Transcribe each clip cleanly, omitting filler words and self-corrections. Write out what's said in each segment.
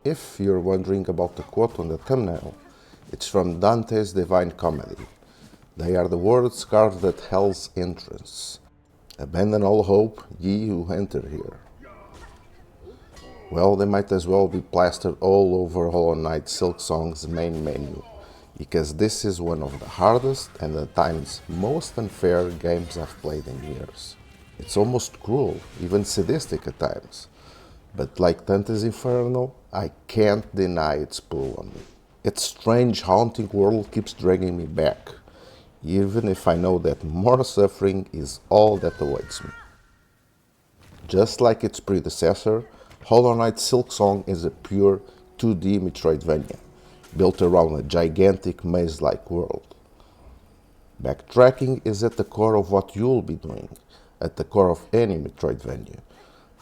If you're wondering about the quote on the thumbnail, it's from Dante's Divine Comedy. They are the words carved at hell's entrance. Abandon all hope, ye who enter here. Well, they might as well be plastered all over Hollow Knight Silksong's main menu, because this is one of the hardest and at times most unfair games I've played in years. It's almost cruel, even sadistic at times. But like Dante's Inferno, I can't deny its pull on me. Its strange, haunting world keeps dragging me back, even if I know that more suffering is all that awaits me. Just like its predecessor, Hollow Knight Silksong is a pure 2D Metroidvania, built around a gigantic maze-like world. Backtracking is at the core of what you'll be doing, at the core of any Metroidvania.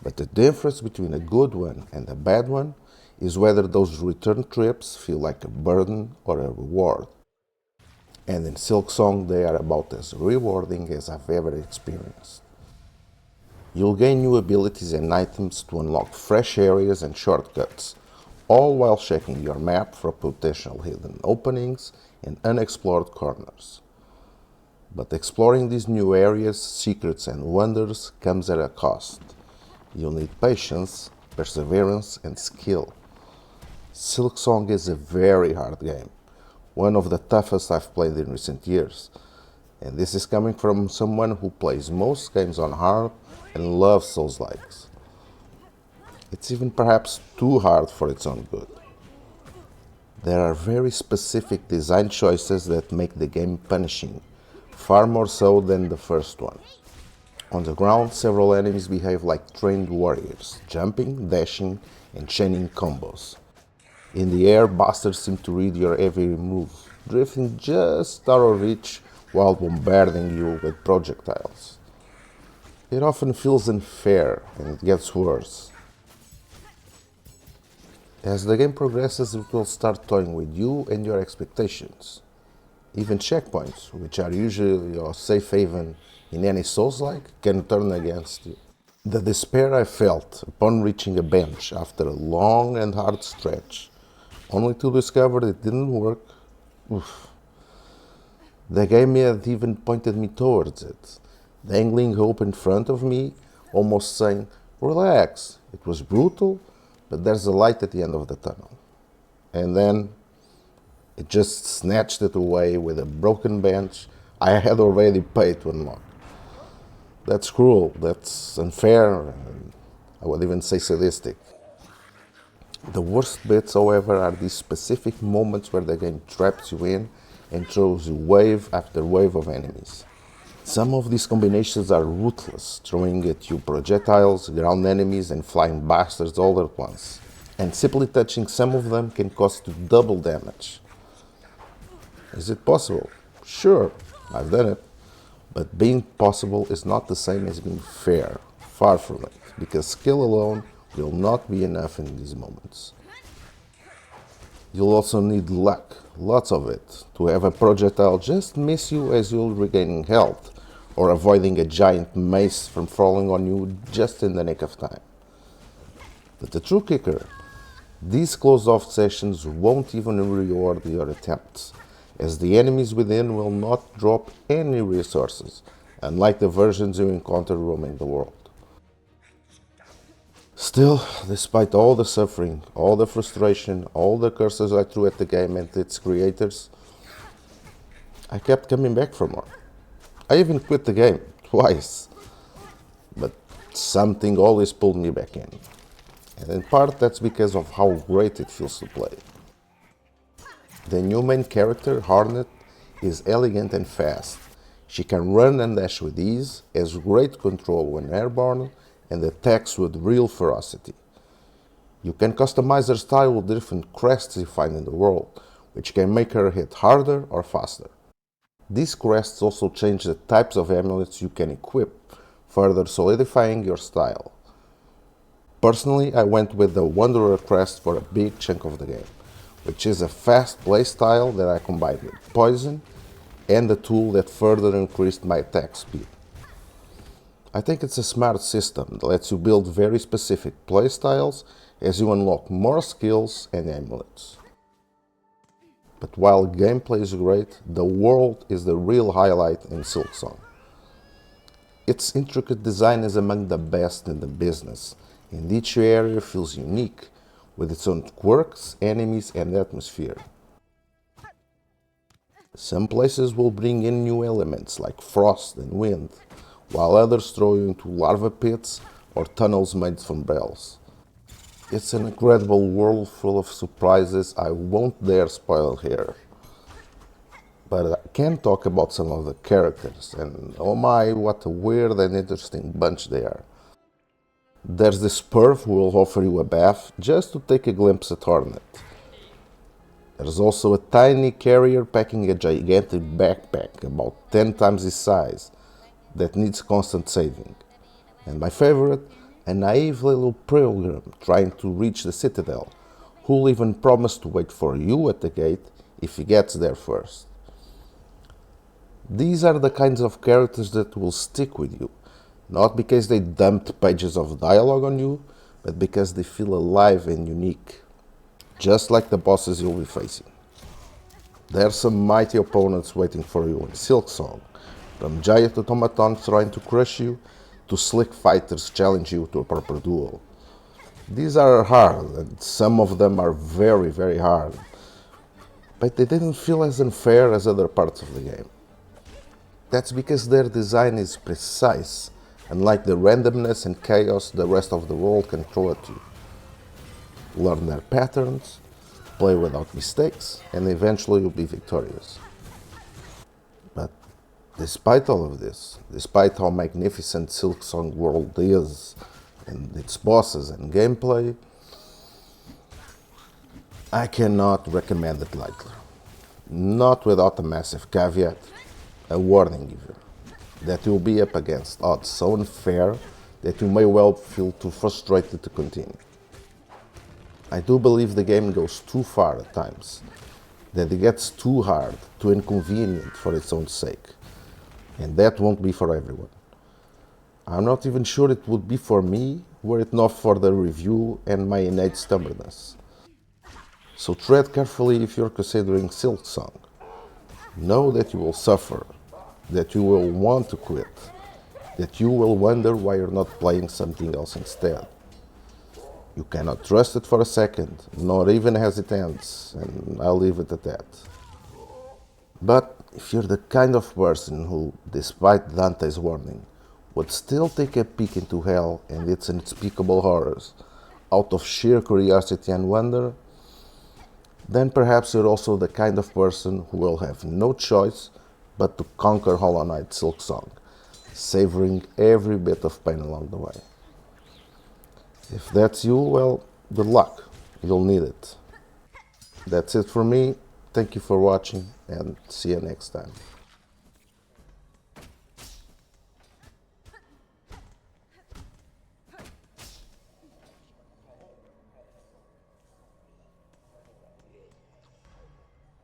But the difference between a good one and a bad one is whether those return trips feel like a burden or a reward. And in Silksong they are about as rewarding as I've ever experienced. You'll gain new abilities and items to unlock fresh areas and shortcuts, all while checking your map for potential hidden openings and unexplored corners. But exploring these new areas, secrets and wonders comes at a cost. You'll need patience, perseverance and skill. Silksong is a very hard game, one of the toughest I've played in recent years. And this is coming from someone who plays most games on hard and loves Souls-likes. It's even perhaps too hard for its own good. There are very specific design choices that make the game punishing, far more so than the first one. On the ground, several enemies behave like trained warriors, jumping, dashing, and chaining combos. In the air, bastards seem to read your every move, drifting just out of reach while bombarding you with projectiles. It often feels unfair, and it gets worse. As the game progresses, it will start toying with you and your expectations. Even checkpoints, which are usually your safe haven in any Souls-like, can turn against you. The despair I felt upon reaching a bench after a long and hard stretch, only to discover it didn't work, oof. The game had even pointed me towards it, dangling hope in front of me, almost saying, "Relax, it was brutal, but there's a light at the end of the tunnel." And then it just snatched it away with a broken bench I had already paid to unlock. That's cruel, that's unfair, and I would even say sadistic. The worst bits, however, are these specific moments where the game traps you in and throws you wave after wave of enemies. Some of these combinations are ruthless, throwing at you projectiles, ground enemies, and flying bastards all at once. And simply touching some of them can cost you double damage. Is it possible? Sure, I've done it. But being possible is not the same as being fair. Far from it, because skill alone will not be enough in these moments. You'll also need luck, lots of it, to have a projectile just miss you as you're regaining health, or avoiding a giant mace from falling on you just in the nick of time. But the true kicker, these closed-off sessions won't even reward your attempts, as the enemies within will not drop any resources, unlike the versions you encounter roaming the world. Still, despite all the suffering, all the frustration, all the curses I threw at the game and its creators, I kept coming back for more. I even quit the game, twice. But something always pulled me back in. And in part that's because of how great it feels to play. The new main character, Hornet, is elegant and fast. She can run and dash with ease, has great control when airborne, and attacks with real ferocity. You can customize her style with different crests you find in the world, which can make her hit harder or faster. These crests also change the types of amulets you can equip, further solidifying your style. Personally, I went with the Wanderer crest for a big chunk of the game, which is a fast playstyle that I combined with poison and a tool that further increased my attack speed. I think it's a smart system that lets you build very specific playstyles as you unlock more skills and amulets. But while gameplay is great, the world is the real highlight in Silksong. Its intricate design is among the best in the business, and each area feels unique, with its own quirks, enemies, and atmosphere. Some places will bring in new elements like frost and wind, while others throw you into lava pits or tunnels made from bells. It's an incredible world full of surprises I won't dare spoil here. But I can talk about some of the characters, and oh my, what a weird and interesting bunch they are. There's this perv who will offer you a bath just to take a glimpse at Hornet. There's also a tiny carrier packing a gigantic backpack about 10 times his size that needs constant saving. And my favorite, a naive little pilgrim trying to reach the citadel, who'll even promise to wait for you at the gate if he gets there first. These are the kinds of characters that will stick with you, not because they dumped pages of dialogue on you, but because they feel alive and unique, just like the bosses you'll be facing. There are some mighty opponents waiting for you in Silksong, from giant automatons trying to crush you, to slick fighters challenge you to a proper duel. These are hard, and some of them are very, very hard, but they didn't feel as unfair as other parts of the game. That's because their design is precise, unlike the randomness and chaos the rest of the world can throw at you. Learn their patterns, play without mistakes, and eventually you'll be victorious. But despite all of this, despite how magnificent Silksong world is, and its bosses and gameplay, I cannot recommend it lightly. Not without a massive caveat, a warning even, that you'll be up against odds so unfair that you may well feel too frustrated to continue. I do believe the game goes too far at times, that it gets too hard, too inconvenient for its own sake, and that won't be for everyone. I'm not even sure it would be for me were it not for the review and my innate stubbornness. So tread carefully if you're considering Silksong. Know that you will suffer, that you will want to quit, that you will wonder why you're not playing something else instead. You cannot trust it for a second, nor even as it ends, and I'll leave it at that. But if you're the kind of person who, despite Dante's warning, would still take a peek into hell and its unspeakable horrors, out of sheer curiosity and wonder, then perhaps you're also the kind of person who will have no choice but to conquer Hollow Knight Silksong, savoring every bit of pain along the way. If that's you, well, good luck. You'll need it. That's it for me. Thank you for watching, and see you next time.